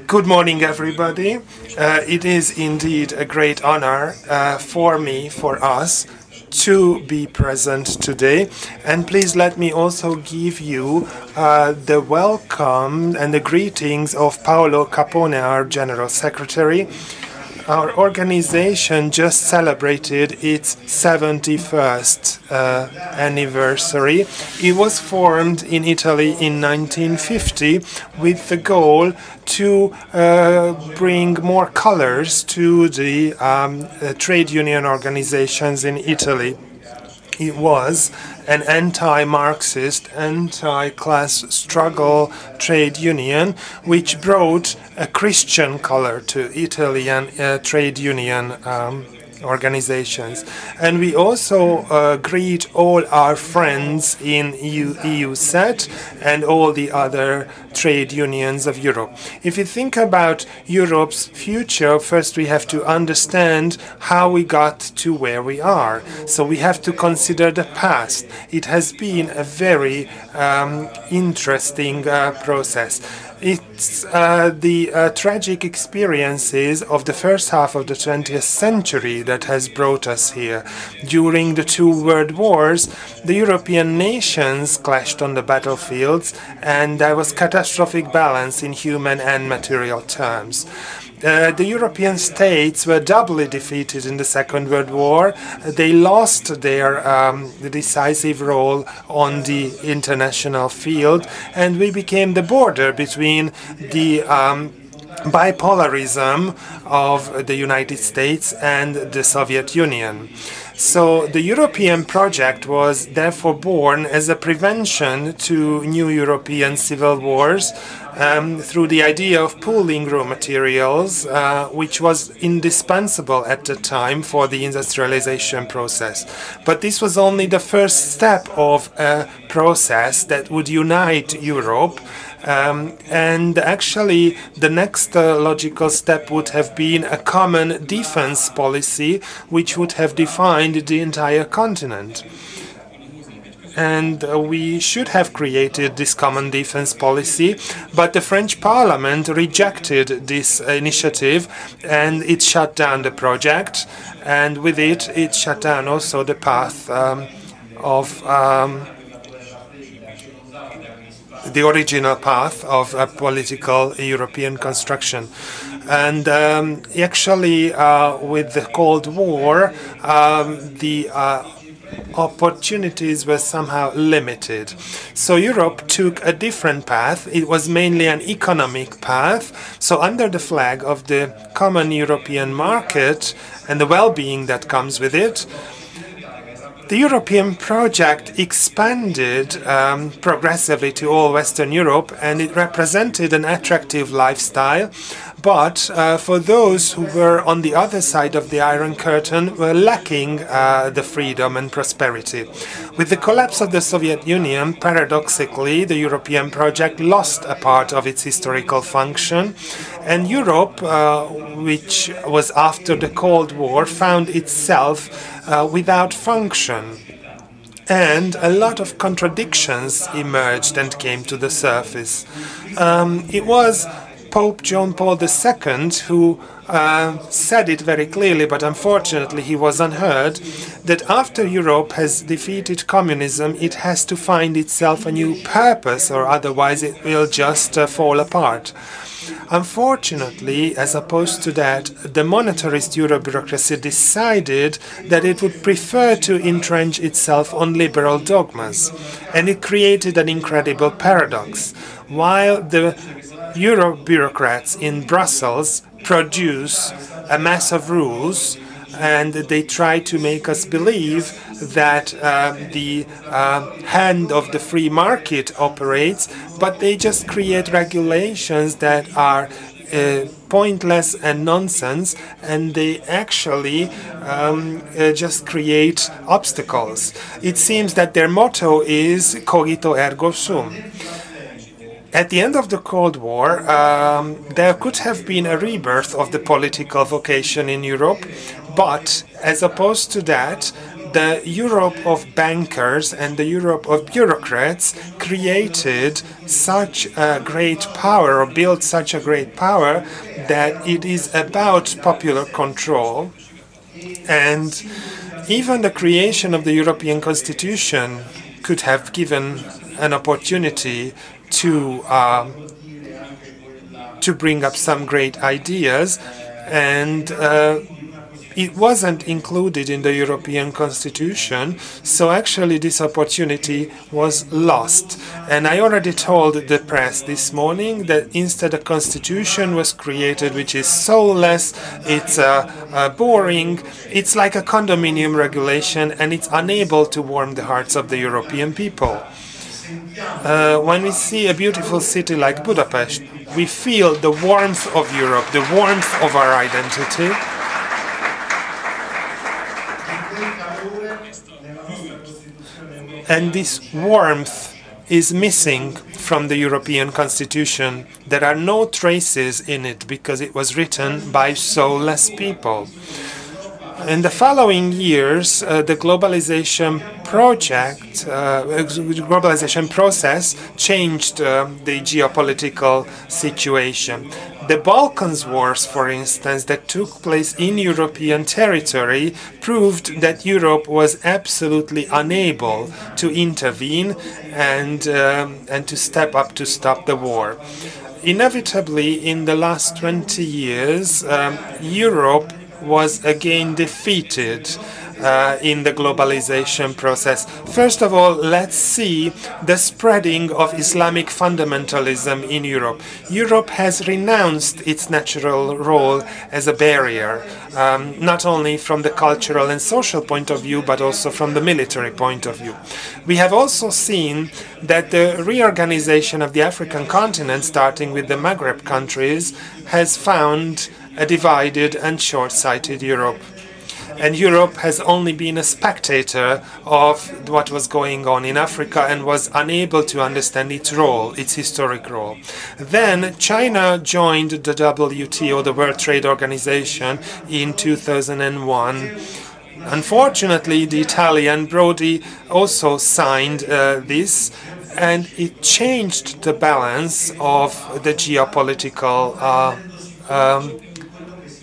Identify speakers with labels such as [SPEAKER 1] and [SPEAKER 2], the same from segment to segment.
[SPEAKER 1] Good morning, everybody. It is indeed a great honor for me, for us, to be present today. And please let me also give you the welcome and the greetings of Paolo Capone, our General Secretary. Our organization just celebrated its 71st anniversary. It was formed in Italy in 1950 with the goal to bring more colors to the trade union organizations in Italy. It was an anti-Marxist, anti-class struggle trade union which brought a Christian color to Italian trade union organizations. And we also greet all our friends in EuCET and all the other trade unions of Europe. If you think about Europe's future, first we have to understand how we got to where we are. So we have to consider the past. It has been a very interesting process. It's the tragic experiences of the first half of the 20th century that has brought us here. During the two world wars, the European nations clashed on the battlefields, and there was catastrophic balance in human and material terms. The European states were doubly defeated in the Second World War. They lost their decisive role on the international field, and we became the border between the bipolarism of the United States and the Soviet Union. So the European project was therefore born as a prevention to new European civil wars through the idea of pooling raw materials, which was indispensable at the time for the industrialization process. But this was only the first step of a process that would unite Europe. And actually, the next logical step would have been a common defense policy, which would have defined the entire continent. And we should have created this common defense policy, but the French Parliament rejected this initiative, and it shut down the project, and with it, it shut down also the path of the original path of a political European construction. And actually, with the Cold War, the opportunities were somehow limited. So Europe took a different path. It was mainly an economic path. So under the flag of the common European market and the well-being that comes with it, the European project expanded progressively to all Western Europe, and it represented an attractive lifestyle. But for those who were on the other side of the Iron Curtain were lacking the freedom and prosperity. With the collapse of the Soviet Union, paradoxically, the European project lost a part of its historical function, and Europe, which was after the Cold War, found itself without function. And a lot of contradictions emerged and came to the surface. It was Pope John Paul II who said it very clearly, but unfortunately he was unheard, that after Europe has defeated communism, it has to find itself a new purpose, or otherwise it will just fall apart. Unfortunately, as opposed to that, the monetarist Euro bureaucracy decided that it would prefer to entrench itself on liberal dogmas, and it created an incredible paradox. While the Euro bureaucrats in Brussels produce a mass of rules, and they try to make us believe that the hand of the free market operates, but they just create regulations that are pointless and nonsense, and they actually just create obstacles. It seems that their motto is cogito ergo sum. At the end of the Cold War, there could have been a rebirth of the political vocation in Europe, but as opposed to that, The Europe of bankers and the Europe of bureaucrats created such a great power, or built such a great power, that it is about popular control. And even the creation of the European Constitution could have given an opportunity to bring up some great ideas, and it wasn't included in the European Constitution, so actually this opportunity was lost. And I already told the press this morning that instead a constitution was created which is soulless, it's boring, it's like a condominium regulation, and it's unable to warm the hearts of the European people. When we see a beautiful city like Budapest, we feel the warmth of Europe, the warmth of our identity. And this warmth is missing from the European Constitution. There are no traces in it because it was written by soulless people. In the following years, the globalization process changed the geopolitical situation. The Balkans Wars, for instance, that took place in European territory, proved that Europe was absolutely unable to intervene and to step up to stop the war. Inevitably, in the last 20 years, Europe was again defeated in the globalization process. First of all, let's see the spreading of Islamic fundamentalism in Europe. Europe has renounced its natural role as a barrier, not only from the cultural and social point of view, but also from the military point of view. We have also seen that the reorganization of the African continent, starting with the Maghreb countries, has found a divided and short-sighted Europe. And Europe has only been a spectator of what was going on in Africa and was unable to understand its role, its historic role. Then China joined the WTO, the World Trade Organization, in 2001. Unfortunately, the Italian Prodi also signed this, and it changed the balance of the geopolitical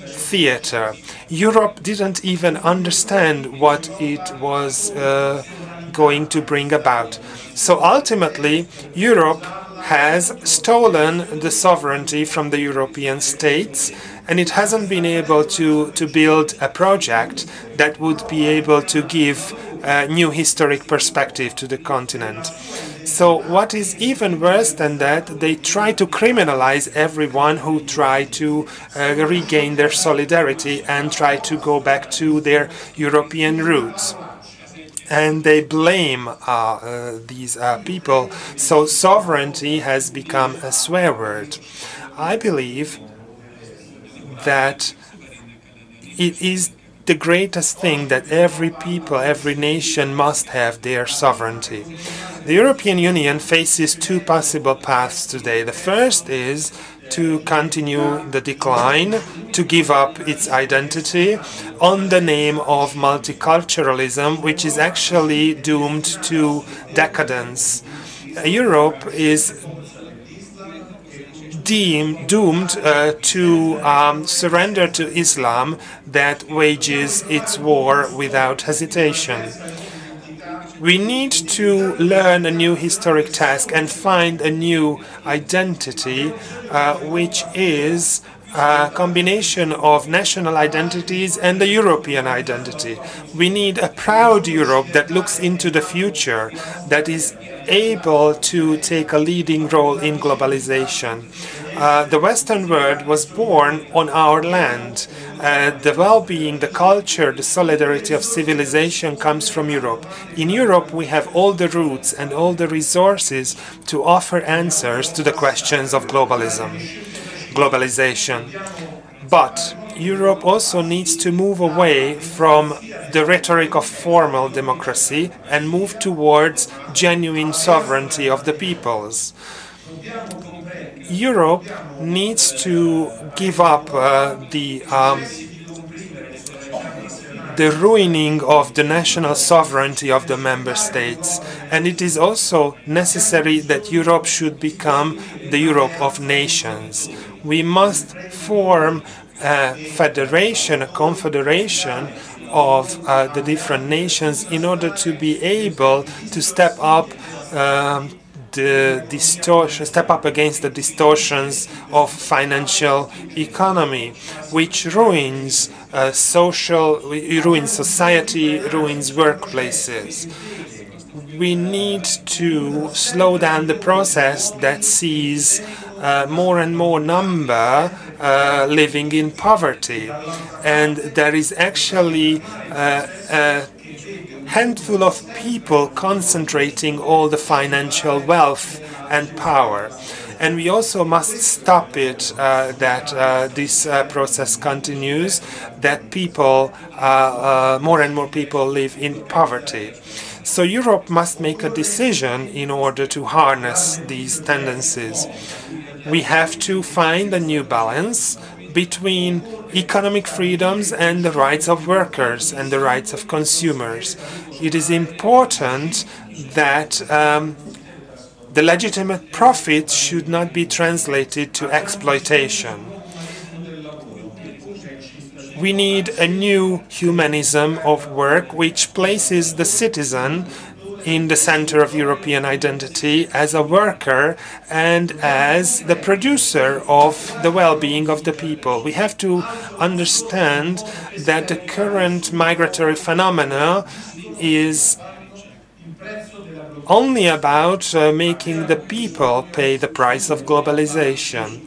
[SPEAKER 1] theater. Europe didn't even understand what it was going to bring about. So ultimately, Europe has stolen the sovereignty from the European states, and it hasn't been able to build a project that would be able to give a new historic perspective to the continent. So what is even worse than that, they try to criminalize everyone who try to regain their solidarity and try to go back to their European roots. And they blame these people. So sovereignty has become a swear word. I believe that it is the greatest thing that every people, every nation must have their sovereignty. The European Union faces two possible paths today. The first is to continue the decline, to give up its identity on the name of multiculturalism, which is actually doomed to decadence. Europe is doomed to surrender to Islam that wages its war without hesitation. We need to learn a new historic task and find a new identity, which is a combination of national identities and the European identity. We need a proud Europe that looks into the future, that is able to take a leading role in globalization. The Western world was born on our land. The well-being, the culture, the solidarity of civilization comes from Europe. In Europe, we have all the roots and all the resources to offer answers to the questions of globalization. But Europe also needs to move away from the rhetoric of formal democracy and move towards genuine sovereignty of the peoples. Europe needs to give up the ruining of the national sovereignty of the member states. And it is also necessary that Europe should become the Europe of nations. We must form a federation, a confederation of the different nations in order to be able to step up against the distortions of financial economy, which ruins ruins society, ruins workplaces. We need to slow down the process that sees more and more number living in poverty, and there is actually a handful of people concentrating all the financial wealth and power. And we also must stop it, that this process continues, that people, more and more people live in poverty. So Europe must make a decision in order to harness these tendencies. We have to find a new balance between economic freedoms and the rights of workers and the rights of consumers. It is important that the legitimate profit should not be translated to exploitation. We need a new humanism of work which places the citizen in the center of European identity as a worker and as the producer of the well-being of the people. We have to understand that the current migratory phenomena is only about making the people pay the price of globalization.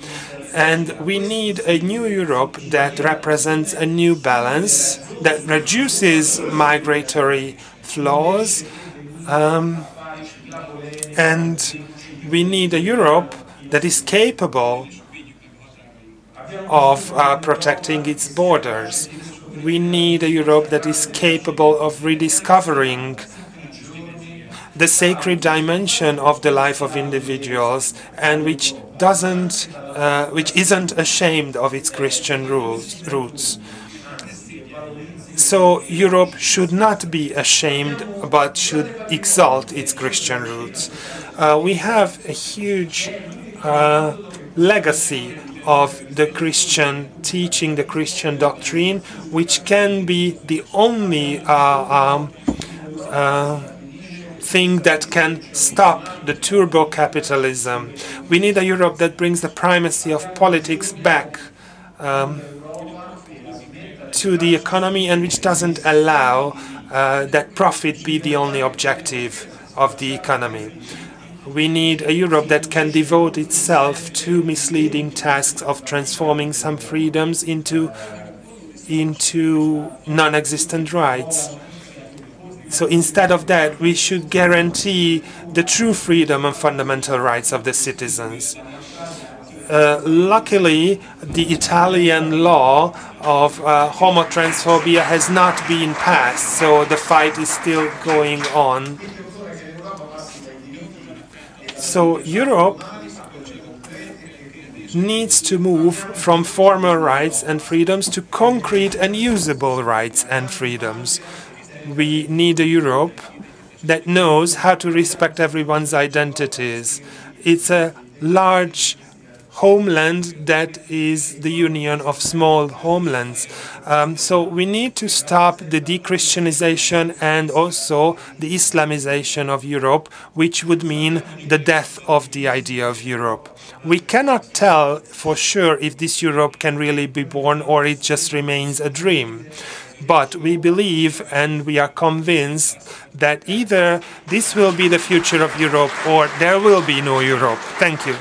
[SPEAKER 1] And we need a new Europe that represents a new balance, that reduces migratory flows, and we need a Europe that is capable of protecting its borders. We need a Europe that is capable of rediscovering the sacred dimension of the life of individuals, and which isn't ashamed of its Christian roots. So Europe should not be ashamed, but should exalt its Christian roots. We have a huge legacy of the Christian teaching, the Christian doctrine, which can be the only thing that can stop the turbo capitalism. We need a Europe that brings the primacy of politics back to the economy, and which doesn't allow that profit be the only objective of the economy. We need a Europe that can devote itself to misleading tasks of transforming some freedoms into non-existent rights. So instead of that, we should guarantee the true freedom and fundamental rights of the citizens. Luckily, the Italian law of homotransphobia has not been passed, so the fight is still going on. So Europe needs to move from formal rights and freedoms to concrete and usable rights and freedoms. We need a Europe that knows how to respect everyone's identities. It's a large homeland that is the union of small homelands. So we need to stop the de-Christianization and also the Islamization of Europe, which would mean the death of the idea of Europe. We cannot tell for sure if this Europe can really be born or it just remains a dream. But we believe and we are convinced that either this will be the future of Europe or there will be no Europe. Thank you.